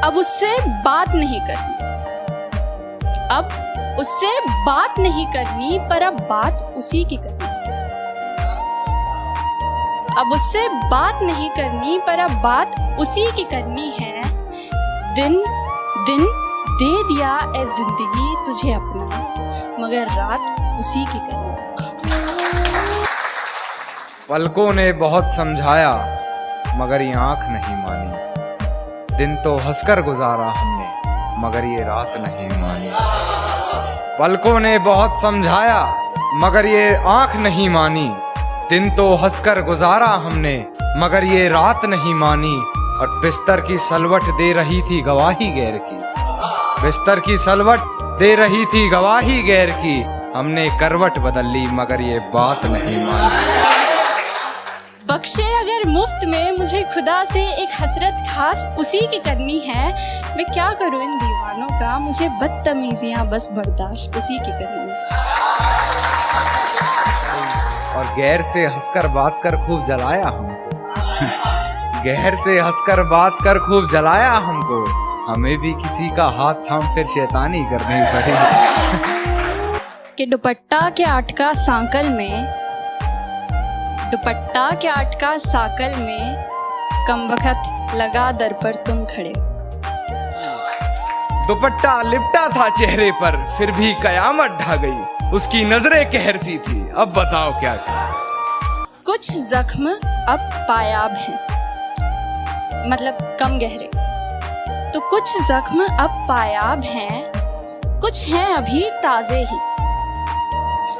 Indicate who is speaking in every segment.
Speaker 1: अब उससे बात नहीं करनी, अब उससे बात नहीं करनी, पर अब बात उसी की करनी। अब उससे बात नहीं करनी, पर अब बात उसी की करनी है। दिन दिन दे दिया ए जिंदगी तुझे अपना, मगर रात उसी की करनी।
Speaker 2: पलकों ने बहुत समझाया मगर ये आंख नहीं मानी। दिन तो हंसकर गुजारा हमने मगर ये रात नहीं मानी। पलकों ने बहुत समझाया मगर ये आंख नहीं मानी। दिन तो हंसकर गुजारा हमने मगर ये रात नहीं मानी। और बिस्तर की सलवट दे रही थी गवाही गैर की, बिस्तर की सलवट दे रही थी गवाही गैर की। हमने करवट बदल ली मगर ये बात नहीं मानी।
Speaker 1: बख्शे अगर मुफ्त में मुझे खुदा से एक हसरत खास उसी की करनी है। मैं क्या करूं इन दीवानों का, मुझे बदतमीजियां बस बर्दाश्त उसी की करनी है।
Speaker 2: और गैर से हंसकर बात कर खूब जलाया हमको। गैर से हंसकर बात कर खूब जलाया हमको। हमें भी किसी का हाथ थाम फिर शैतानी करनी पड़ी।
Speaker 1: कि दुपट्टा के अटका सांकल में, दुपट्टा के अटका साकल में, कमबख्त लगा दर पर तुम खड़े।
Speaker 2: दुपट्टा लिपटा था चेहरे पर फिर भी कयामत ढा गई। उसकी नजरें कहर सी थी, अब बताओ क्या करें।
Speaker 1: कुछ जख्म अब पायाब हैं, मतलब कम गहरे। तो कुछ जख्म अब पायाब हैं, कुछ हैं अभी ताजे ही।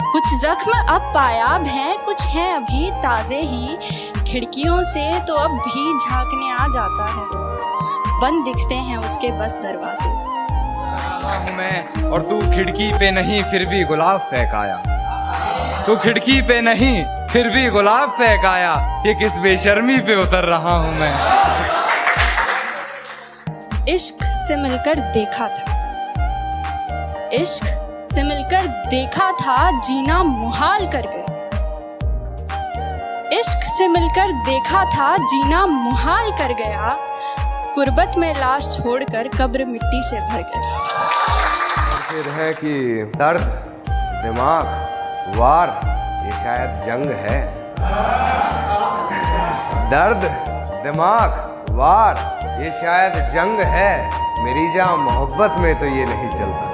Speaker 1: कुछ जख्म अब पायाब हैं, कुछ हैं अभी ताजे ही। खिड़कियों से तो अब भी झांकने आ जाता है, बंद दिखते हैं उसके बस दरवाजे।
Speaker 2: हूँ मैं और तू खिड़की पे नहीं फिर भी गुलाब फेंकाया। तू खिड़की पे नहीं फिर भी गुलाब फेंकाया। ये किस बेशर्मी पे उतर रहा हूँ मैं।
Speaker 1: इश्क से मिलकर देखा था, इश्क से मिलकर देखा था, जीना मुहाल कर गए। इश्क से मिलकर देखा था, जीना मुहाल कर गया। गुर्बत में लाश छोड़कर कब्र मिट्टी से भर गया।
Speaker 3: फिर है कि दर्द दिमाग वार ये शायद जंग है। दर्द दिमाग वार ये शायद जंग है। मेरी जान मोहब्बत में तो ये नहीं चलता,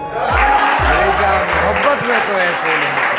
Speaker 3: मेरी जान मोहब्बत में तो ऐसे नहीं।